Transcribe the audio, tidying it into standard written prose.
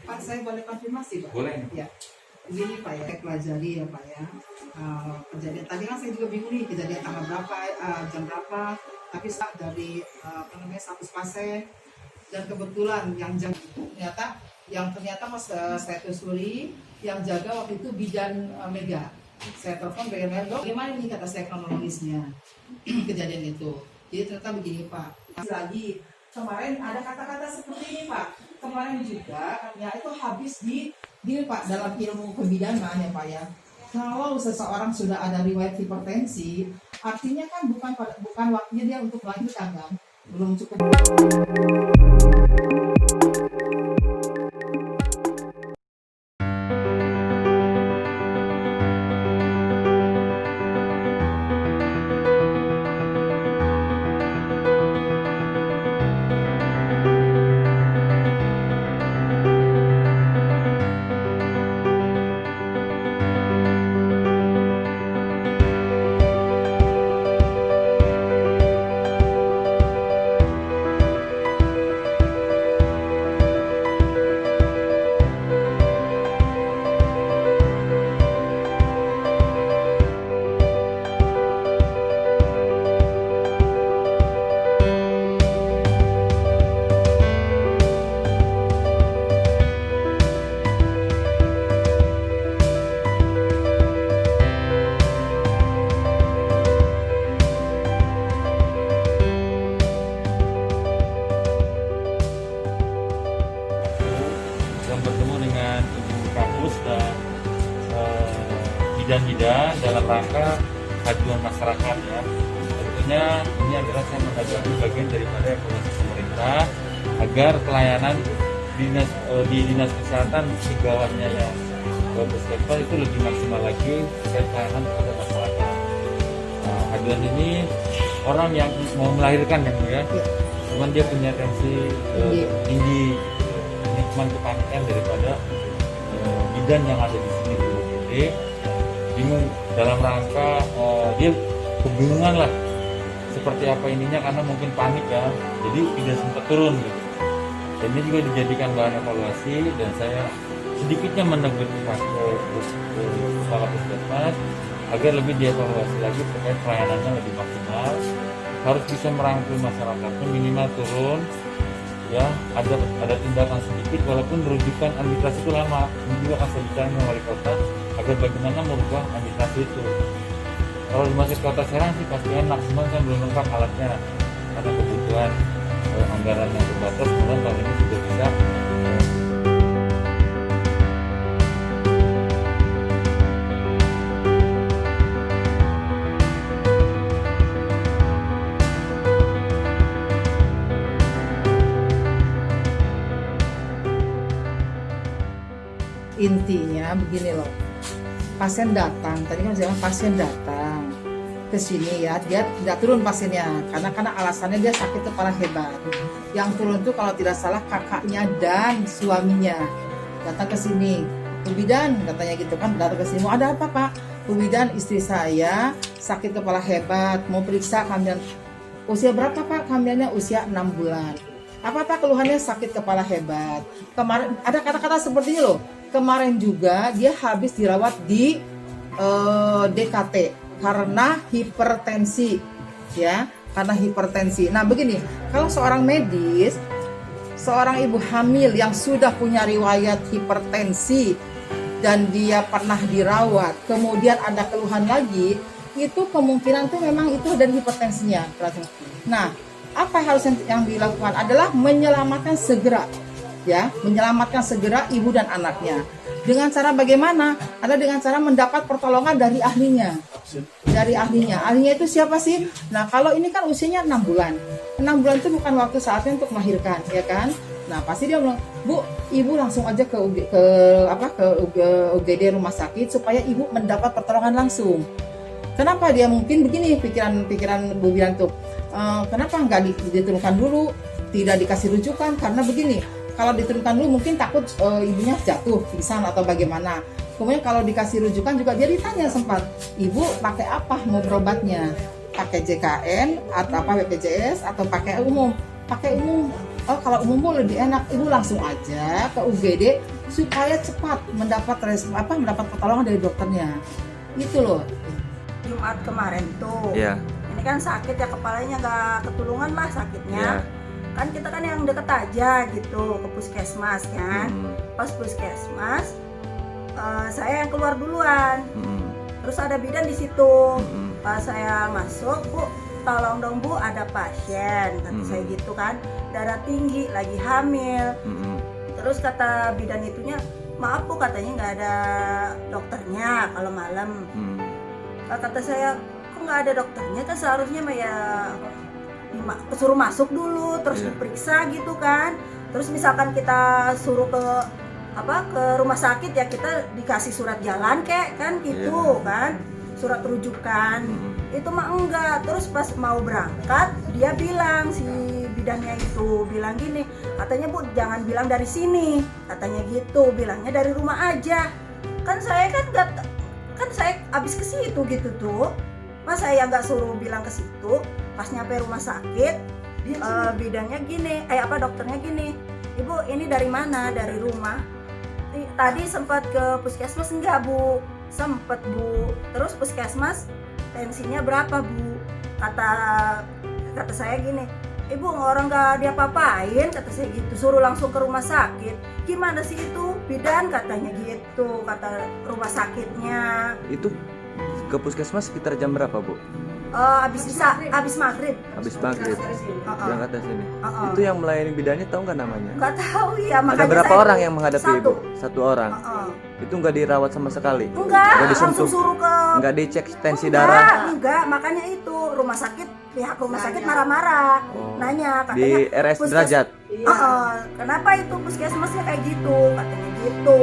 Pak, saya boleh konfirmasi, Pak? Boleh. Ya. Begini Pak ya, saya pelajari ya Pak ya. Kejadian tadi kan saya juga bingung nih kejadian tanggal berapa, jam berapa. Tapi dari status pasien dan kebetulan yang jaga ternyata Mas saya telusuri yang jaga waktu itu bidan Mega. Saya telepon bidan Mega, "Dok, gimana nih?" kata saya kronologisnya kejadian itu. Jadi ternyata begini Pak. Lagi kemarin ada kata-kata seperti ini Pak. Kemarin juga katanya itu habis di Pak dalam ilmu kebidanan ya Pak ya. Kalau seseorang sudah ada riwayat hipertensi, artinya kan bukan waktunya dia untuk melahirkan kan, belum cukup. Yang bertemu dengan Ibu Kapus dan bidan-bidan dalam rangka ajuan masyarakat ya. Tentunya ini adalah saya mengajukan bagian daripada evaluasi pemerintah agar pelayanan di dinas kesehatan di bawahnya yang puskesmas itu lebih maksimal lagi terkait pelayanan kepada masyarakat. Ajuan ini orang yang mau melahirkan ya, cuman dia punya tensi tinggi. Ini cuma kepanikan daripada bidan yang ada di sini di UGD, bingung dalam rangka dia kebingungan lah seperti apa ininya karena mungkin panik ya, jadi tidak sempat turun gitu. Dan ini juga dijadikan bahan evaluasi dan saya sedikitnya menegur kepala puskesmas agar lebih dievaluasi lagi terkait pelayanannya lebih maksimal, harus bisa merangkul masyarakatnya minimal turun. Ya, ada tindakan sedikit walaupun merujukan administrasi itu lama. Ini juga akan saya bicara dengan wali kota agar bagaimana merubah administrasi itu. Kalau di masjid kota Serang sih pasti enak, cuman kan belum lengkap alatnya karena kebutuhan anggaran yang terbatas. Kemudian tahun ini sudah bisa Intinya begini loh, pasien datang, tadi kan saya bilang pasien datang ke sini ya, dia tidak turun pasiennya karena alasannya dia sakit kepala hebat. Yang turun tuh kalau tidak salah kakaknya dan suaminya datang ke sini. Bu Bidan katanya gitu kan, datang ke sini, mau ada apa Pak? Bu Bidan, istri saya sakit kepala hebat, mau periksa kehamilan. Usia berapa Pak? Kehamilannya usia 6 bulan. Apa keluhannya? Sakit kepala hebat. Kemarin ada kata-kata seperti ini loh. Kemarin juga dia habis dirawat di DKT karena hipertensi, ya, karena hipertensi. Nah begini, kalau seorang medis, seorang ibu hamil yang sudah punya riwayat hipertensi dan dia pernah dirawat, kemudian ada keluhan lagi, itu kemungkinan tuh memang itu dari hipertensinya. Nah, apa yang dilakukan adalah menyelamatkan segera. Ya, menyelamatkan segera ibu dan anaknya. Dengan cara bagaimana? Ada dengan cara mendapat pertolongan dari ahlinya. Dari ahlinya. Ahlinya itu siapa sih? Nah, kalau ini kan usianya 6 bulan. 6 bulan itu bukan waktu saatnya untuk melahirkan, ya kan? Nah, pasti dia bilang, "Bu, ibu langsung aja ke UGD rumah sakit supaya ibu mendapat pertolongan langsung." Kenapa dia mungkin begini pikiran Bu Biran tuh? Kenapa nggak diturunkan dulu? Tidak dikasih rujukan karena begini. Kalau diturunkan dulu mungkin takut ibunya jatuh, pingsan atau bagaimana. Kemudian kalau dikasih rujukan juga dia ditanya sempat, ibu pakai apa mau berobatnya? Pakai JKN atau apa BPJS atau pakai umum? Pakai umum. oh kalau umum Bu lebih enak, ibu langsung aja ke UGD supaya cepat mendapat mendapat pertolongan dari dokternya. Gitu loh. Jumat kemarin tuh. Iya. Ini kan sakit ya, kepalanya nggak ketulungan lah sakitnya. Iya. Kan kita kan yang deket aja gitu ke puskesmas kan. Pas puskesmas saya yang keluar duluan. Terus ada bidan di situ. Pas saya masuk, Bu, tolong dong Bu, ada pasien, kata saya gitu kan, darah tinggi, lagi hamil. Terus kata bidan itunya, maaf Bu, katanya nggak ada dokternya kalau malam. Kata saya, kok nggak ada dokternya, kan seharusnya mah ya suruh masuk dulu, terus diperiksa gitu kan. Terus misalkan kita suruh ke rumah sakit ya, kita dikasih surat jalan kek kan gitu kan, surat rujukan. Itu mah enggak. Terus pas mau berangkat dia bilang, si bidannya itu bilang gini, katanya Bu jangan bilang dari sini, katanya gitu, bilangnya dari rumah aja. Kan saya kan saya abis ke situ gitu tuh, mas saya nggak suruh bilang ke situ. Pas nyampe rumah sakit, bidannya gini, dokternya gini, Ibu ini dari mana? Dari rumah. Tadi sempat ke puskesmas enggak Bu? Sempet Bu. Terus puskesmas tensinya berapa Bu? Kata saya gini, Ibu orang nggak diapa-apain, kata saya gitu, suruh langsung ke rumah sakit. Gimana sih itu bidan, katanya gitu, kata rumah sakitnya. Itu ke puskesmas sekitar jam berapa Bu? Abis maghrib. Habis maghrib berangkat dari sini. Itu yang melayani bidannya tahu nggak namanya? Nggak tahu ya. Ada berapa orang yang menghadapi Ibu? Satu orang. Itu nggak dirawat sama sekali? Enggak, disentuh? langsung suruh ke. Nggak dicek tensi darah? Enggak, makanya itu pihak rumah sakit marah-marah, nanya katanya di RS Derajat. kenapa itu puskesmasnya kayak gitu, katanya gitu.